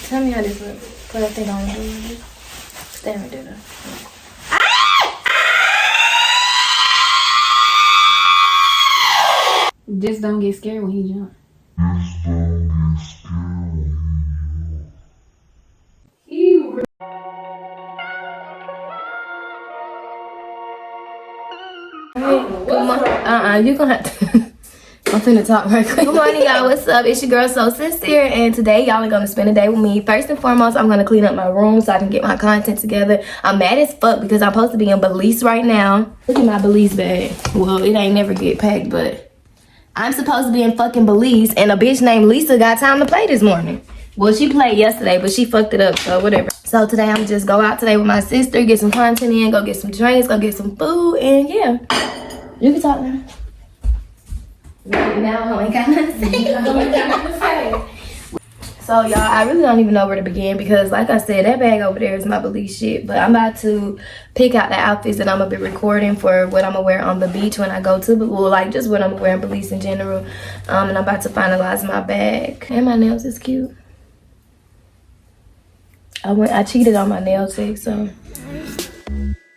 Tell me how this looks. Cause I think I'm gonna do it. Stay right there. Just don't get scared when he jump. You gonna have to. I'm finna talk right quick. Good morning, y'all. What's up? It's your girl So Sincere, and today y'all are gonna spend a day with me. First and foremost, I'm gonna clean up my room so I can get my content together. I'm mad as fuck because I'm supposed to be in Belize right now. Look at my Belize bag. Well, it ain't never get packed, but I'm supposed to be in fucking Belize, and a bitch named Lisa got time to play this morning. Well, she played yesterday, but she fucked it up, so whatever. So today I'm just go out today with my sister, get some content in, go get some drinks, go get some food, and yeah. You can talk now. Now I ain't got nothing to say. So y'all, I really don't even know where to begin because like I said, that bag over there is my Belize shit. But I'm about to pick out the outfits that I'm gonna be recording for what I'm gonna wear on the beach when I go to, well, like just what I'm gonna wear in Belize in general. And I'm about to finalize my bag. And my nails is cute. I cheated on my nail tech, so.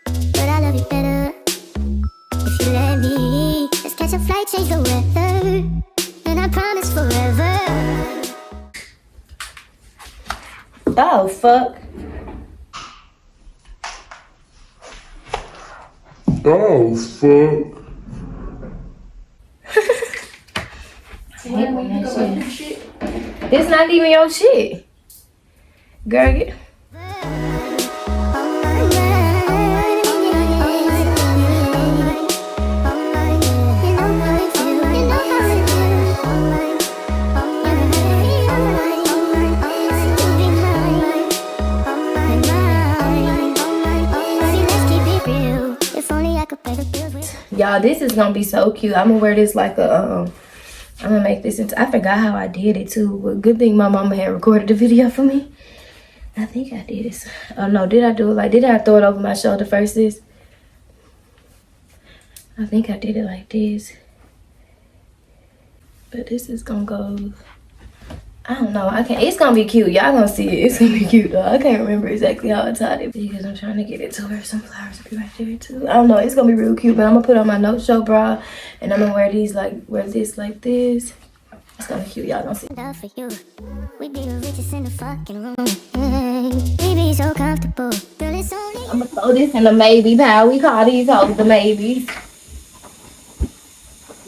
But I love you better if you let me. Let's catch a flight, change the weather, and I promise forever. Oh, fuck. Oh, fuck. It's not even your shit. Girl, get... Y'all, this is gonna be so cute. I'm gonna wear this like a I'm gonna make this into, I forgot how I did it too, but good thing my mama had recorded the video for me. I think I did it. Oh no, did I do it like, did I throw it over my shoulder first this? I think I did it like this. But this is gonna go, I don't know, I can't, it's gonna be cute. Y'all gonna see it, it's gonna be cute though. I can't remember exactly how I tied it because I'm trying to get it to where some flowers will be right there too. I don't know, it's gonna be real cute, but I'm gonna put on my no show bra and I'm gonna wear these wear this like this. It's gonna be cute, y'all gonna see. Love for you, we'd be the richest in the fucking room. We'd be so comfortable, girl, it's only. I'm gonna throw this in the maybe pile. We call these hoes the maybes.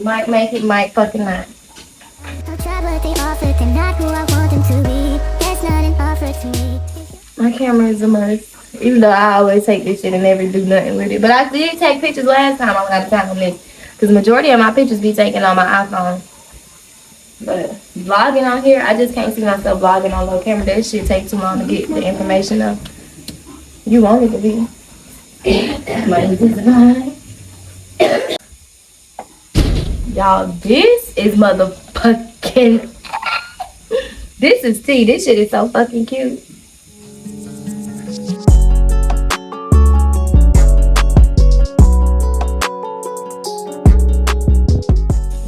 Might make it, might fucking not. I'll try what they offer, they're not who I want them to be. That's not an offer to me. My camera is a must. Even though I always take this shit and never do nothing with it. But I did take pictures last time I went out of town on this. Because the majority of my pictures be taken on my iPhone. But vlogging on here, I just can't see myself vlogging on low camera. That shit take too long to get the information up. You want it to be. Money is mine. Y'all, this is motherfucking... This is tea. This shit is so fucking cute.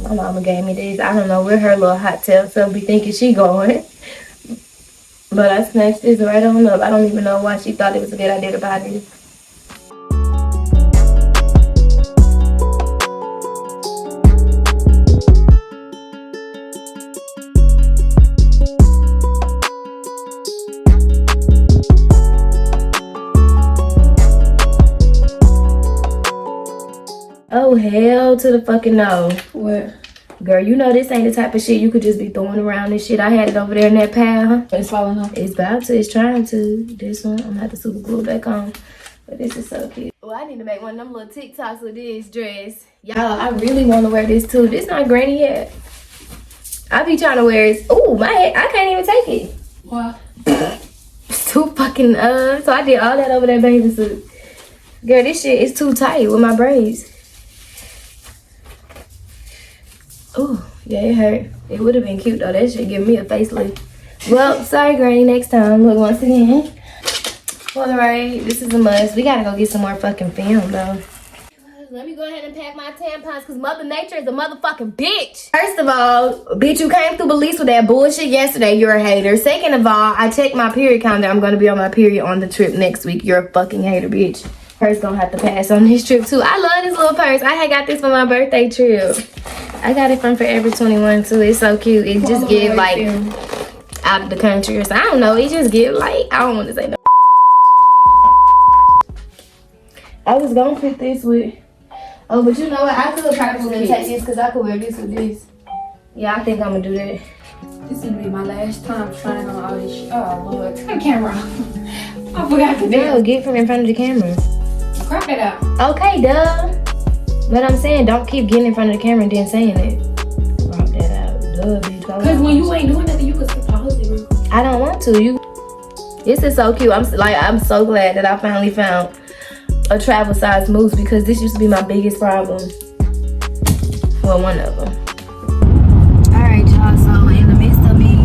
My mama gave me this. I don't know where her little hot tail self be thinking she going. But I snatched this right on up. I don't even know why she thought it was a good idea to buy this. Oh, hell to the fucking no. What? Girl, you know this ain't the type of shit you could just be throwing around this shit. I had it over there in that pile. It's falling off. It's about to. It's trying to. This one, I'm gonna have to super glue it back on. But this is so cute. Well, I need to make one of them little TikToks with this dress. Y'all, I really want to wear this too. This not granny yet. I be trying to wear it. Ooh, my head. I can't even take it. Why? It's too fucking, so I did all that over that bathing suit. Girl, this shit is too tight with my braids. Ooh, yeah, it hurt. It would have been cute though. That should give me a facelift. Well, sorry, Granny. Next time. Look, once again. Well, alright, this is a must. We gotta go get some more fucking film though. Let me go ahead and pack my tampons because Mother Nature is a motherfucking bitch. First of all, bitch, you came through Belize with that bullshit yesterday. You're a hater. Second of all, I checked my period calendar. I'm going to be on my period on the trip next week. You're a fucking hater, bitch. Purse gonna have to pass on this trip too. I love this little purse. I had got this for my birthday trip. I got it from Forever 21 too. It's so cute. It just give like out of the country or something. I don't know. It just give like, I don't want to say no. I was gonna put this with, oh, but you know what? I could probably take this because I could wear this with this. Yeah, I think I'm gonna do that. This is gonna be my last time trying on all this shit. Oh Lord, turn the camera off. I forgot to do. No, get from in front of the camera. Crop it out. Okay, duh. But I'm saying, don't keep getting in front of the camera and then saying it. Crop that out, duh, bitch. Cause when you ain't doing nothing, you can pause it real quick. I don't want to. This is so cute. I'm so glad that I finally found a travel size moose because this used to be my biggest problem. Well, one of them. All right, y'all. So in the midst of me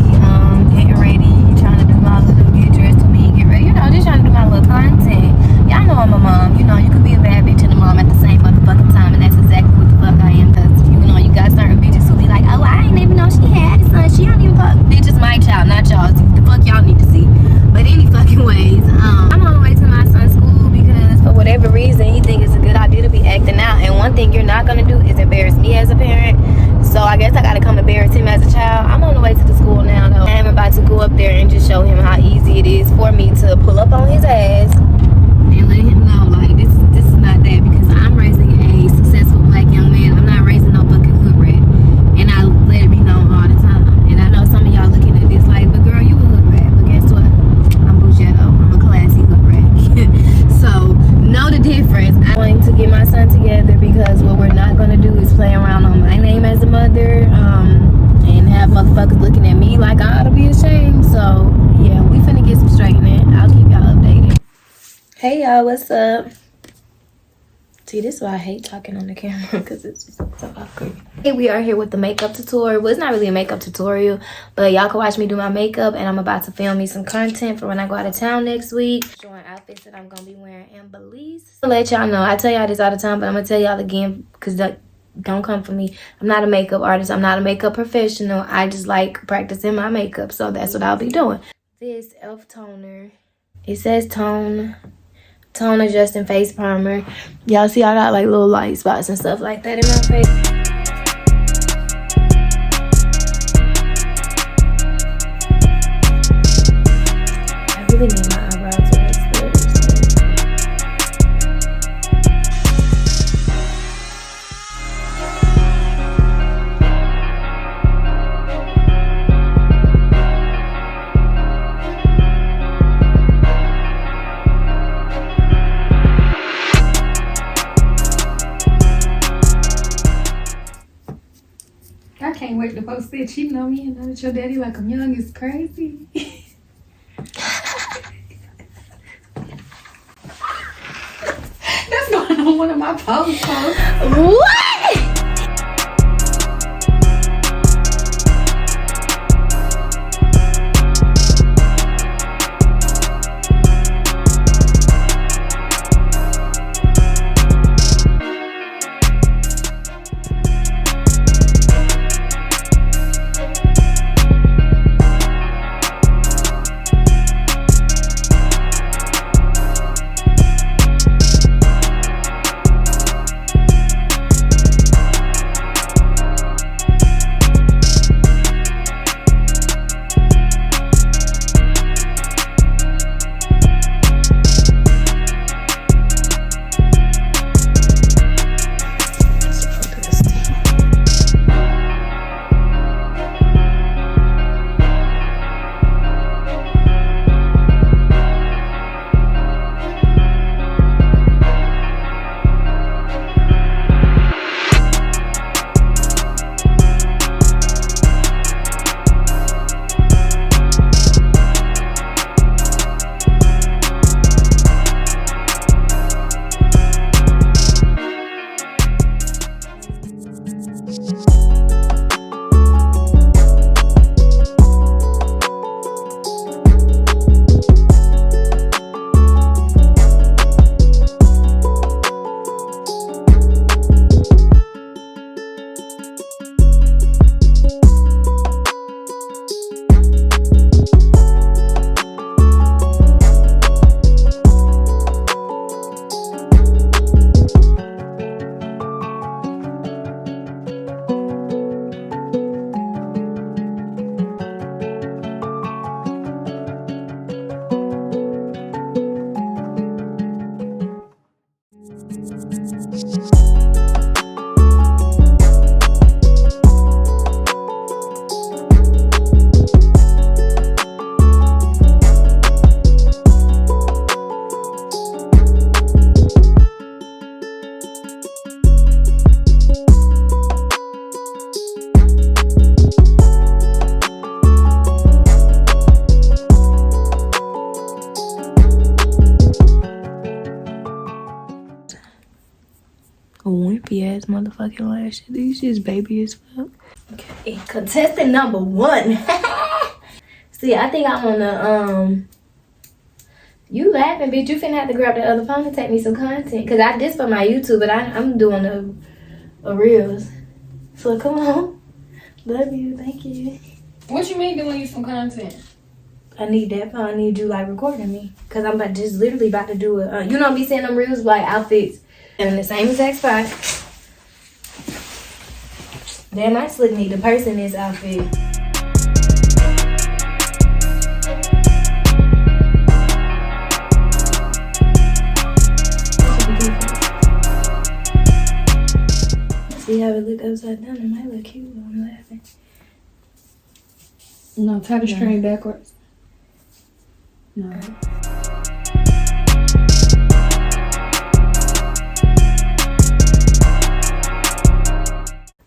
getting ready, trying to do my little get dressed with me, get ready, just trying to do my little content. Y'all know I'm a mom. You could be a bad bitch and a mom at the same motherfucking time, and that's exactly what the fuck I am. Cause you got certain bitches who be like, oh, I ain't even know she had a son. She don't even fuck. Bitch, it's my child, not y'all. The fuck y'all need to see. But any fucking ways, I'm on the way to my son's school because for whatever reason he think it's a good idea to be acting out. And one thing you're not gonna do is embarrass me as a parent. So I guess I gotta come embarrass him as a child. I'm on the way to the school now though. I'm about to go up there and just show him how easy it is for me to pull up on his ass and let him know like this is not that, because I'm raising a successful black young man. I'm not raising no fucking hood rat. And I let it be known all the time. And I know some of y'all looking at this like, but girl, you a hood rat. But guess what? I'm Bougetto. I'm a classy hood rat. So know the difference. I'm going to get my son together because what we're not gonna do is play around on my name as a mother, and have motherfuckers looking at me like I ought to be ashamed. So yeah, we finna get some straightening. I'll keep y'all updated. Hey y'all, what's up? See, this is why I hate talking on the camera because it's just so awkward. Hey, we are here with the makeup tutorial. Well, it's not really a makeup tutorial, but y'all can watch me do my makeup, and I'm about to film me some content for when I go out of town next week. Showing outfits that I'm gonna be wearing in Belize. I'll let y'all know. I tell y'all this all the time, but I'm gonna tell y'all again because don't come for me. I'm not a makeup artist. I'm not a makeup professional. I just like practicing my makeup, so that's what I'll be doing. This e.l.f. toner. It says tone adjusting face primer. Y'all see I got like little light spots and stuff like that in my face. I really need my eyebrows to look good. I can't wait to post it. You know me and know that your daddy like I'm young is crazy. That's going on one of my posts. What? ass motherfucking lashes. These just baby as fuck. Okay, contestant number 1. See, I think I wanna you laughing, bitch. You finna have to grab the other phone and take me some content. Cause I this for my YouTube, but I'm doing a reels. So come on. Love you, thank you. What you mean doing you some content? I need that phone. I need you like recording me. Cause I'm just literally about to do it. You know me seeing them reels like outfits in the same exact spot. Damn, I still need the purse in this outfit. See how it look upside down? It might look cute when I'm laughing. No, tie the string backwards. No.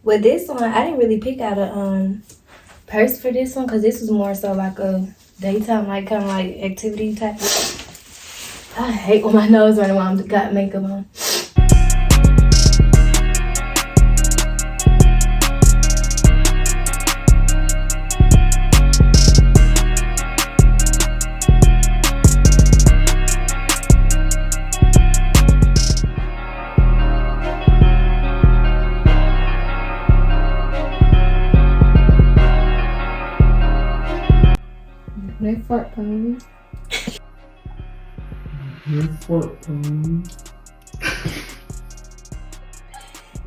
With this one, I didn't really pick out a purse for this one because this was more so like a daytime, like kind of like activity type. I hate when my nose running while I'm got makeup on. They fart pose.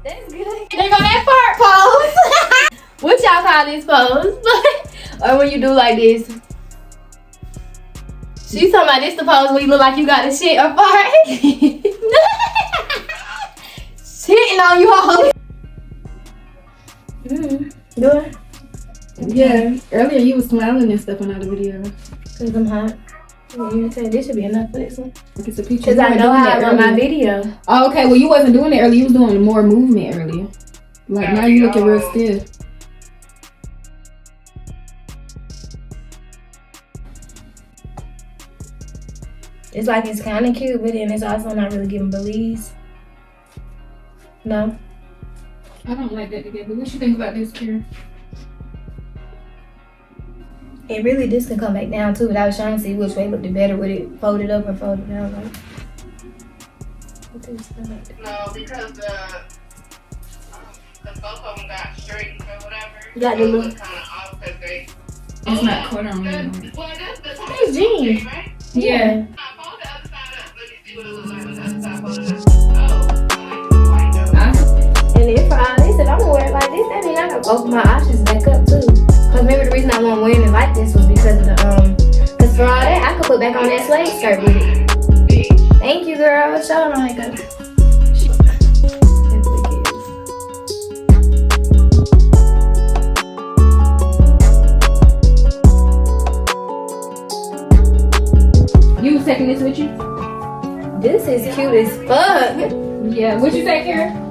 That's good. They go that fart pose. What y'all call this pose? Or when you do like this? She's talking about this the pose where you look like you got a shit or fart. Shitting on you all. Do it. Yeah. Earlier you was smiling and stuff in the video. Cause I'm hot. You said this should be enough for this one. It's a picture. Cause I know how I run my video. Oh, okay. Well, you wasn't doing it earlier. You was doing more movement earlier. Like now you looking real stiff. It's like it's kind of cute, but then it's also not really giving Belize. No. I don't like that together. What you think about this, Kira? It really just can come back down too, but I was trying to see which way looked better with it folded up or folded down. Like, no, because both of them got straight or whatever. You got the so it look. was kind of off because they. It's not caught on me. Well, that's the top It's jeans. right? Yeah. Fold the other side up. Let me see what it looks like with the other side folded up. Oh, I like the white though. And if for all this, if I'm gonna wear it like this, that means I gotta open my options back up too. Cause maybe the reason I wasn't wearing it like this was because of the cause for all that, I could put back on that slave skirt with it. Thank you, girl. Show them like a. You was taking this with you? This is cute as fuck. Yeah. What you say, Kira?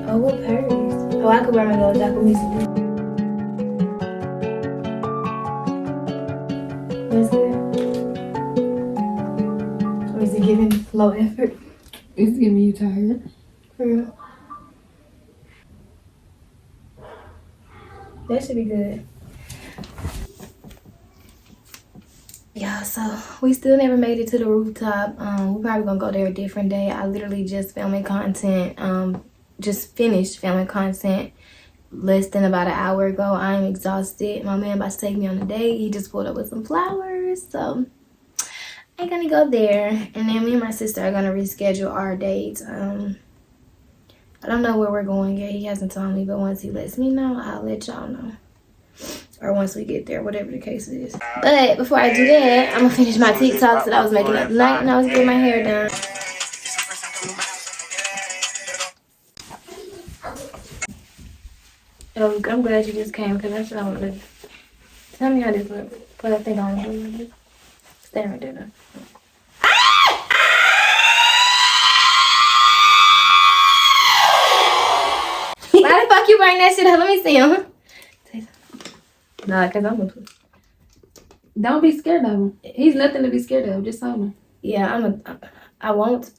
Oh, what purse? Oh, I could wear my little Jacquemus. That's good. Or is it giving low effort? It's giving you tired. For real? That should be good. Yeah, so we still never made it to the rooftop. We're probably gonna go there a different day. I literally just filming content. Just finished filming content less than about an hour ago. I am exhausted. My man about to take me on a date. He just pulled up with some flowers, so I'm gonna go there. And then me and my sister are gonna reschedule our dates. I don't know where we're going yet. He hasn't told me, but once he lets me know, I'll let y'all know. Or once we get there, whatever the case is. But before I do that, I'm gonna finish my TikToks that I was making at night and I was getting my hair done. Oh, I'm glad you just came because that's what I want to do. Tell me how this looks. What I think I want to do. Stay right there though. Why the fuck you bring that shit up? Let me see him. Nah, because I'm gonna. Don't be scared of him. He's nothing to be scared of. Just hold him. Yeah, I won't.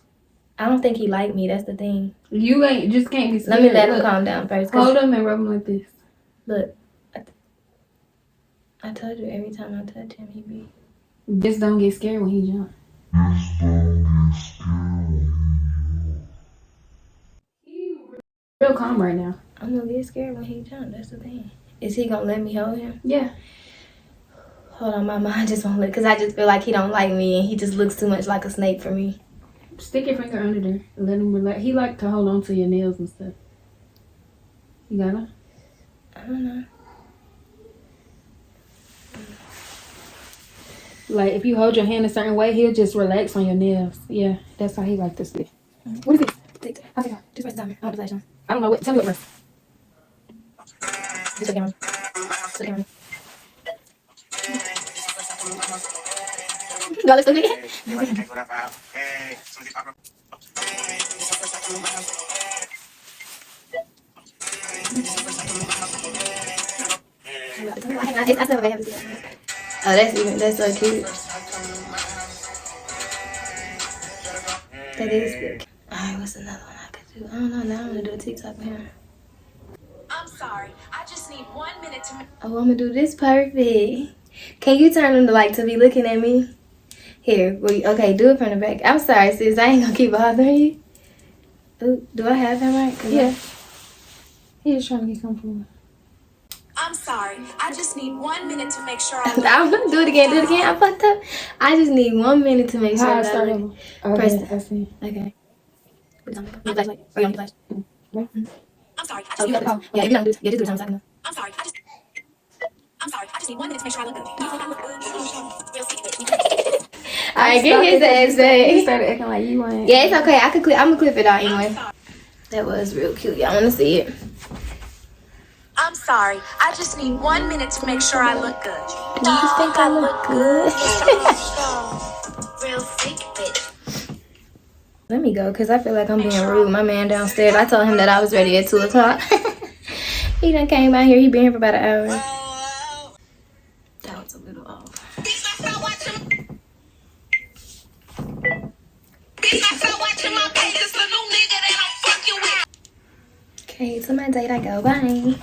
I don't think he like me. That's the thing. You just can't be scared. Let me let him Look, calm down first. 'Cause hold him and rub him like this. look, I told you every time I touch him, he be. Just don't get scared when he jump. Real calm right now. I'm gonna get scared when he jump. That's the thing. Is he gonna let me hold him? Yeah. Hold on, my mind just won't let. Cause I just feel like he don't like me, and he just looks too much like a snake for me. Stick your finger under there and let him relax. He like to hold on to your nails and stuff. You got him? I don't know. Like if you hold your hand a certain way, he'll just relax on your nails. Yeah, that's how he like to sleep. What is it? How's it going? Just press the timer. I want to play. I don't know what. Tell me what. Just look at me. Just look at me. Go, let's look at it. Oh, that's so cute. That is good. Alright, what's another one I could do? I don't know. Now I'm gonna do a TikTok with him. I'm sorry. I just need 1 minute to. Oh, I'm gonna do this perfect. Can you turn him to be looking at me? Here, okay, do it from the back. I'm sorry, sis. I ain't gonna keep bothering you. Ooh, do I have him right? Yeah. He's just trying to get comfortable. I'm sorry. I just need 1 minute to make sure I. I'm gonna do it again. Do it again. I fucked up. I just need 1 minute to make sure How I that I start look. over? Okay, Press it. I see. Okay. Put it on the flashlight. Or you on the flash? I'm sorry. I Oh, just you need. got it. Yeah, if you don't do it, yeah, just do it on the second. I'm sorry. I'm sorry. I just need 1 minute to make sure I look good. Do you think I look good? Real secret. Alright, get his ass You back. started acting like you ain't. Yeah, it's okay. I could clip. I'm gonna clip it out anyway. That was real cute. Y'all wanna see it? I'm sorry. I just need 1 minute to make sure I look good. Do you think I look good? Real freak bitch. Let me go, cause I feel like I'm being rude. My man downstairs. I told him that I was ready at 2 o'clock. He done came out here. He been here for about an hour. That was a little off. Okay, to my date I go. Bye.